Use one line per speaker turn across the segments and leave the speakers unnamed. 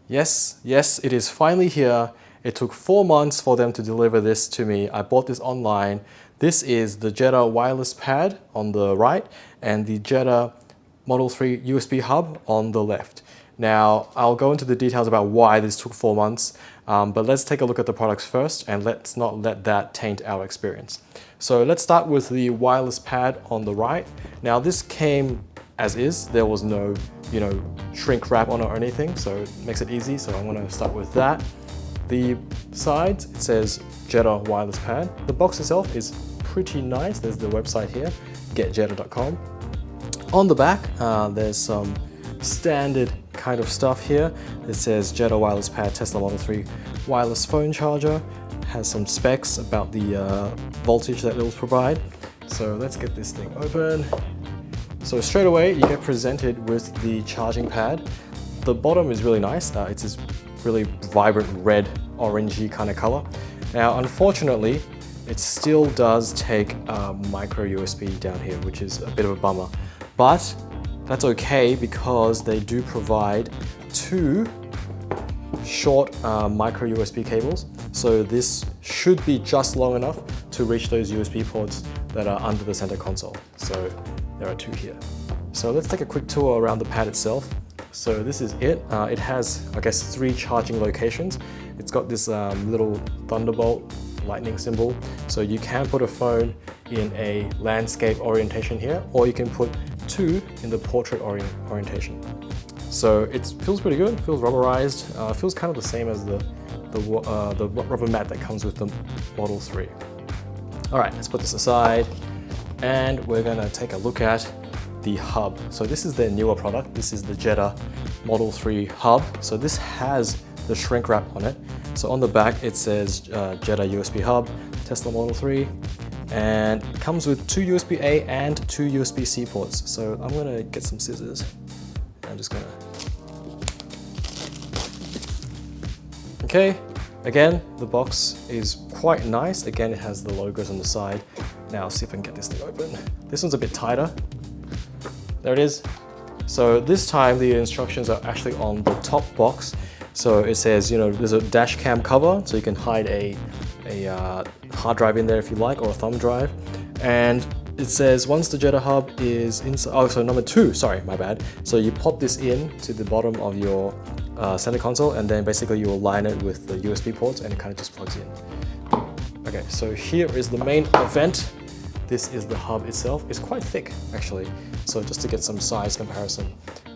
Yes, it is finally here. It took 4 months for them to deliver this to me. I bought this online. This is the Jeda wireless pad on the right and the Jeda Model 3 USB hub on the left. Now, I'll go into the details about why this took 4 months, but let's take a look at the products first and let's not let that taint our experience. So let's start with the wireless pad on the right. Now, this came as is. There was no, shrink wrap on it or anything, so it makes it easy. So I'm going to start with that. The sides, it says Jeda wireless pad. The box itself is pretty nice. There's the website here, getjeda.com. On the back, there's some standard kind of stuff here. It says Jeda wireless pad, Tesla Model 3 wireless phone charger. Has some specs about the voltage that it will provide. So let's get this thing open. So straight away, you get presented with the charging pad. The bottom is really nice. It's this really vibrant red, orangey kind of color. Now, unfortunately, it still does take a micro USB down here, which is a bit of a bummer. But that's okay because they do provide 2 short micro USB cables. So this should be just long enough to reach those USB ports that are under the center console. So there are 2 here. So let's take a quick tour around the pad itself. So this is it. It has, I guess, 3 charging locations. It's got this little Thunderbolt lightning symbol. So you can put a phone in a landscape orientation here, or you can put 2 in the portrait orientation. So it feels pretty good, feels rubberized, feels kind of the same as the rubber mat that comes with the Model 3. All right, let's put this aside and we're gonna take a look at the hub. So this is their newer product. This is the Jeda Model 3 hub. So this has the shrink wrap on it. So on the back it says Jeda USB hub, Tesla Model 3, and it comes with 2 USB-A and 2 USB-C ports. So I'm gonna get some scissors. I'm just gonna... Okay, again, the box is quite nice. Again, it has the logos on the side. Now, see if I can get this thing open. This one's a bit tighter. There it is. So this time the instructions are actually on the top box. So it says, there's a dash cam cover, so you can hide a hard drive in there if you like, or a thumb drive. And it says once the Jeda hub is inside, oh, so number 2, sorry, my bad. So you pop this in to the bottom of your center console, and then basically you will line it with the USB ports and it kind of just plugs in. Okay, so here is the main event. This is the hub itself. It's quite thick, actually. So just to get some size comparison,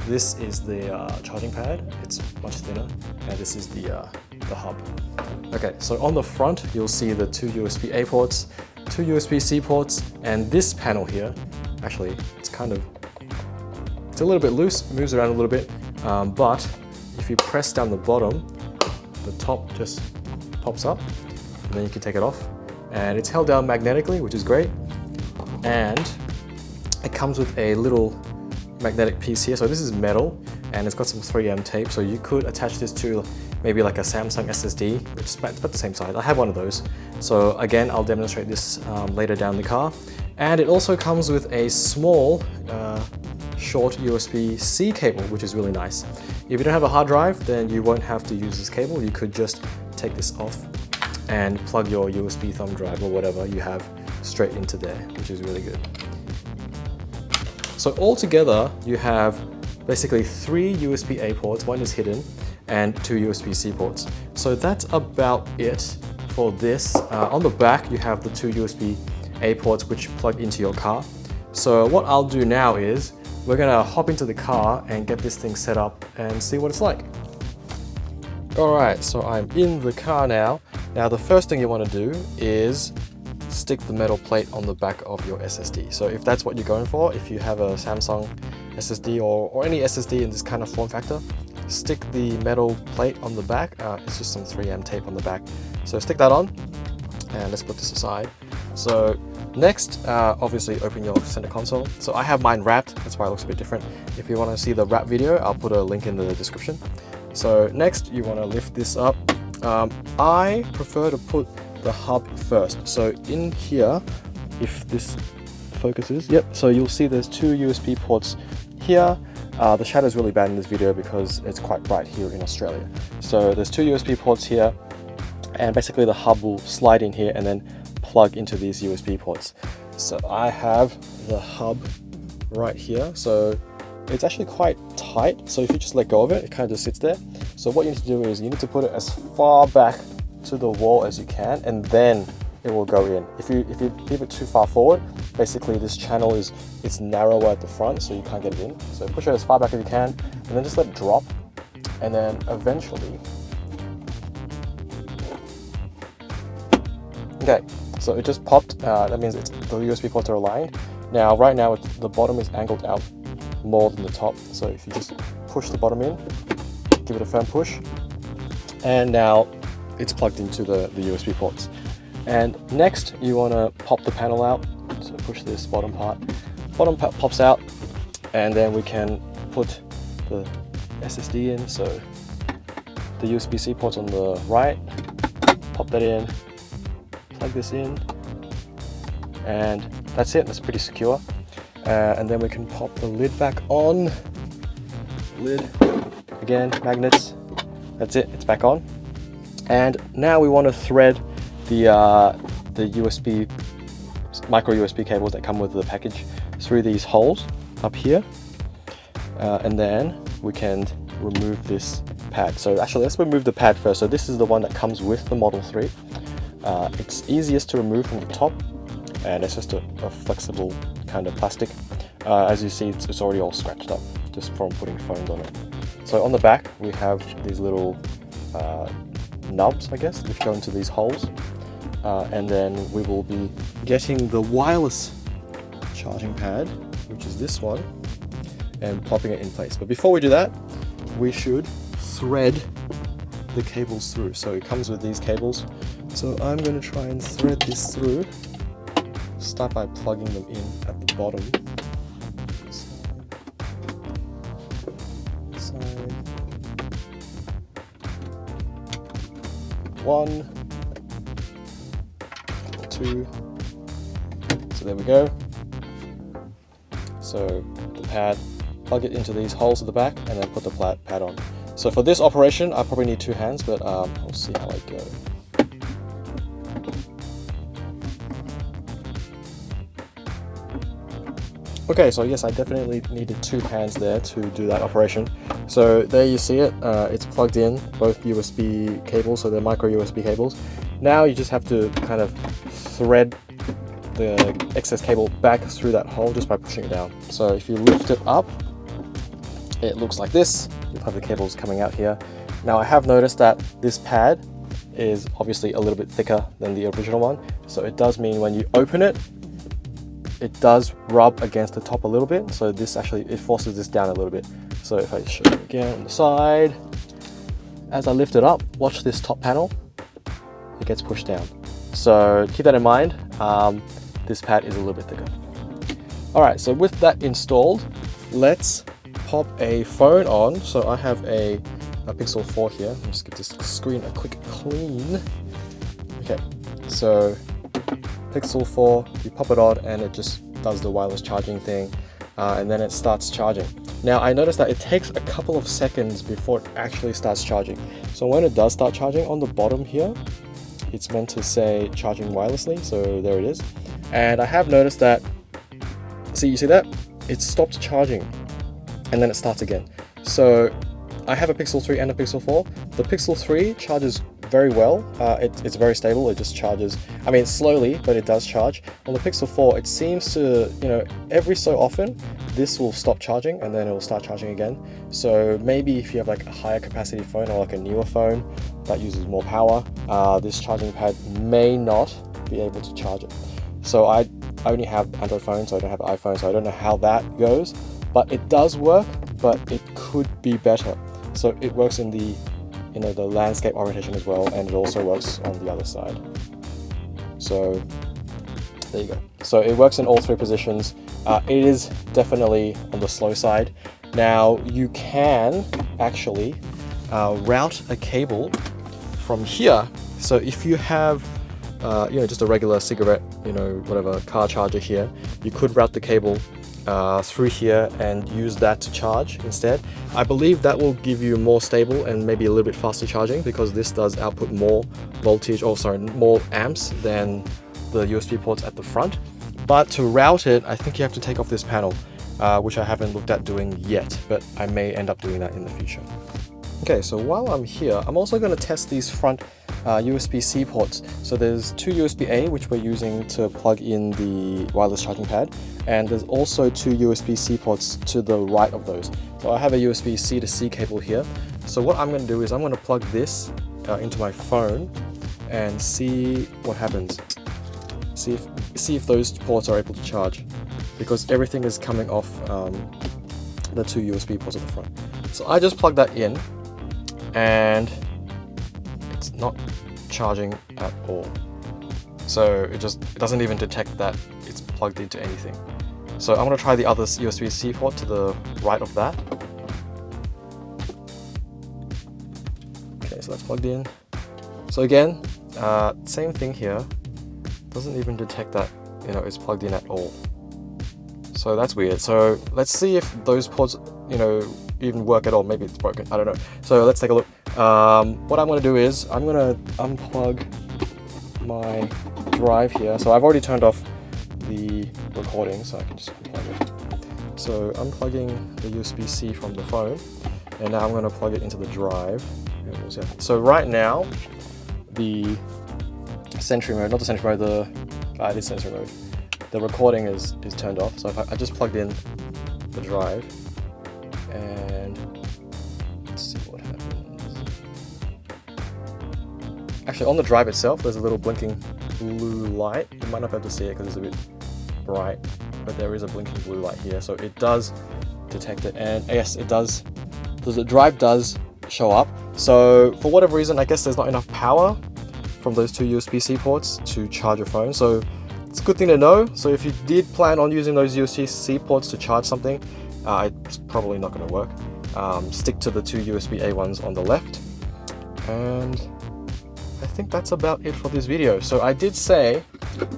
this is the charging pad. It's much thinner, and this is the hub. Okay, so on the front, you'll see the 2 USB-A ports, 2 USB-C ports, and this panel here, actually, it's a little bit loose, moves around a little bit, but if you press down the bottom, the top just pops up, and then you can take it off. And it's held down magnetically, which is great. And it comes with a little magnetic piece here. So this is metal, and it's got some 3M tape. So you could attach this to maybe like a Samsung SSD, which is about the same size. I have one of those. So again, I'll demonstrate this later down the car. And it also comes with a small, short USB-C cable, which is really nice. If you don't have a hard drive, then you won't have to use this cable. You could just take this off and plug your USB thumb drive or whatever you have straight into there, which is really good. So altogether, you have basically 3 USB-A ports, one is hidden, and 2 USB-C ports. So that's about it for this. On the back, you have the 2 USB-A ports which plug into your car. So what I'll do now is, we're gonna hop into the car and get this thing set up and see what it's like. Alright, so I'm in the car now. Now the first thing you want to do is stick the metal plate on the back of your SSD. So if that's what you're going for, if you have a Samsung SSD or any SSD in this kind of form factor, stick the metal plate on the back. It's just some 3M tape on the back. So stick that on, and let's put this aside. So next, obviously open your center console. So I have mine wrapped, that's why it looks a bit different. If you want to see the wrap video, I'll put a link in the description. So next, you want to lift this up. I prefer to put the hub first. So in here, if this focuses, yep, so you'll see there's 2 USB ports here, The shadow is really bad in this video because it's quite bright here in Australia. So there's two USB ports here, and basically the hub will slide in here and then plug into these USB ports. So I have the hub right here. So it's actually quite tight. So if you just let go of it, it kind of just sits there. So what you need to do is you need to put it as far back to the wall as you can, and then it will go in. If you leave it too far forward, basically this channel it's narrower at the front, so you can't get it in. So push it as far back as you can, and then just let it drop, and then eventually. Okay, so it just popped. That means the USB ports are aligned. Now, right now, the bottom is angled out more than the top. So if you just push the bottom in, give it a firm push, and now it's plugged into the USB ports. And next, you want to pop the panel out. So push this bottom part. Bottom part pops out, and then we can put the SSD in. So the USB-C ports on the right, pop that in, plug this in, and that's it. That's pretty secure. And then we can pop the lid back on. Lid, again, magnets. That's it, it's back on. And now we want to thread the USB, micro USB cables that come with the package through these holes up here. And then we can remove this pad. So actually, let's remove the pad first. So this is the one that comes with the Model 3. It's easiest to remove from the top, and it's just a flexible kind of plastic. As you see, it's already all scratched up just from putting phones on it. So on the back, we have these little nubs, I guess, which go into these holes. And then we will be getting the wireless charging pad, which is this one, and popping it in place. But before we do that, we should thread the cables through. So it comes with these cables. So I'm going to try and thread this through. Start by plugging them in at the bottom. Side. One. 2. So there we go. So the pad, plug it into these holes at the back, and then put the pad on. So for this operation, I probably need 2 hands, but we'll see how I go. Okay, so yes, I definitely needed 2 hands there to do that operation. So there you see it, it's plugged in, both USB cables, so they're micro USB cables. Now you just have to kind of thread the excess cable back through that hole just by pushing it down. So if you lift it up, it looks like this. You'll have the cables coming out here. Now I have noticed that this pad is obviously a little bit thicker than the original one. So it does mean when you open it, it does rub against the top a little bit. So this actually, it forces this down a little bit. So if I show you again on the side, as I lift it up, watch this top panel, it gets pushed down. So keep that in mind, this pad is a little bit thicker. All right, so with that installed, let's pop a phone on. So I have a Pixel 4 here. I'll just give this screen a quick clean. Okay, so Pixel 4, you pop it on and it just does the wireless charging thing, and then it starts charging. Now I noticed that it takes a couple of seconds before it actually starts charging. So when it does start charging, on the bottom here, it's meant to say charging wirelessly, so there it is. And I have noticed that, see, you see that? It stopped charging and then it starts again. So I have a Pixel 3 and a Pixel 4. The Pixel 3 charges very well. It's very stable. It just charges, I mean, slowly, but it does charge. On the Pixel 4, it seems to, every so often, this will stop charging and then it will start charging again. So maybe if you have like a higher capacity phone or like a newer phone that uses more power, this charging pad may not be able to charge it. So I only have Android phones, so I don't have an iPhone, so I don't know how that goes, but it does work, but it could be better. So it works in the the landscape orientation as well, and it also works on the other side. So there you go. So it works in all 3 positions. It is definitely on the slow side. Now you can actually route a cable from here. So if you have just a regular cigarette, whatever car charger here, you could route the cable through here and use that to charge instead. I believe that will give you more stable and maybe a little bit faster charging, because this does output more voltage, or sorry, more amps than the USB ports at the front. But to route it, I think you have to take off this panel, which I haven't looked at doing yet, but I may end up doing that in the future. Okay, so while I'm here, I'm also going to test these front USB-C ports. So there's two USB-A, which we're using to plug in the wireless charging pad, and there's also two USB-C ports to the right of those. So I have a USB-C to C cable here. So what I'm going to do is I'm going to plug this into my phone and see what happens. See if those ports are able to charge, because everything is coming off the two USB ports at the front. So I just plugged that in, and it's not charging at all. So it doesn't even detect that it's plugged into anything. So I'm going to try the other USB-C port to the right of that. Okay, so that's plugged in. So again, same thing here. Doesn't even detect that, you know, it's plugged in at all. So that's weird. So let's see if those ports, you know, even work at all. Maybe it's broken, I don't know. So let's take a look. What I'm going to do is I'm going to unplug my drive here. So I've already turned off the recording, so I can just unplug it. So unplugging the USB-C from the phone, and now I'm going to plug it into the drive. So right now, the Sentry mode, not the Sentry mode, it is Sentry mode. The recording is turned off. So if I just plugged in the drive, and let's see what happens. Actually, on the drive itself, there's a little blinking blue light. You might not be able to see it because it's a bit bright, but there is a blinking blue light here. So it does detect it, and yes, it does. The drive does show up. So for whatever reason, I guess there's not enough power from those two USB-C ports to charge your phone. So it's a good thing to know. So if you did plan on using those USB-C ports to charge something, it's probably not going to work. Stick to the two USB-A ones on the left. And I think that's about it for this video. So I did say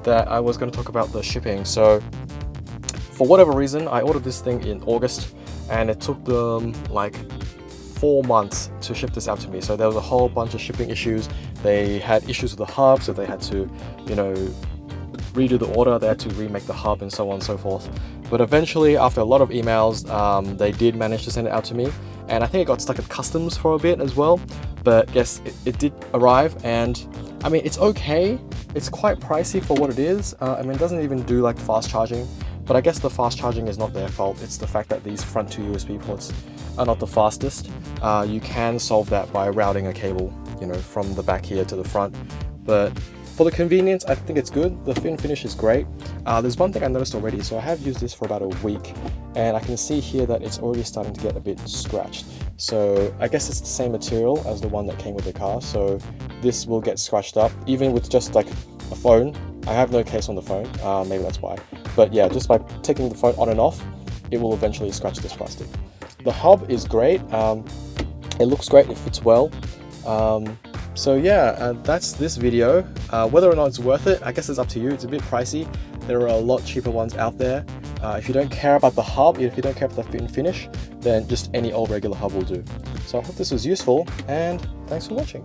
that I was going to talk about the shipping. So for whatever reason, I ordered this thing in August, and it took them like 4 months to ship this out to me. So there was a whole bunch of shipping issues. They had issues with the hub, so they had to, you know, redo the order. They had to remake the hub and so on and so forth. But eventually, after a lot of emails, they did manage to send it out to me. And I think it got stuck at customs for a bit as well. But yes, it did arrive, and I mean, it's okay. It's quite pricey for what it is. I mean, it doesn't even do like fast charging, but I guess the fast charging is not their fault. It's the fact that these front two USB ports are not the fastest. You can solve that by routing a cable, you know, from the back here to the front. But for the convenience, I think it's good. The fin finish is great. There's one thing I noticed already. So I have used this for about a week, and I can see here that it's already starting to get a bit scratched. So I guess it's the same material as the one that came with the car. So this will get scratched up, even with just like a phone. I have no case on the phone, maybe that's why. But yeah, just by taking the phone on and off, it will eventually scratch this plastic. The hub is great. It looks great, it fits well. So yeah, that's this video. Whether or not it's worth it, I guess it's up to you. It's a bit pricey. There are a lot cheaper ones out there. If you don't care about the hub, if you don't care about the fit and finish, then just any old regular hub will do. So I hope this was useful, and thanks for watching.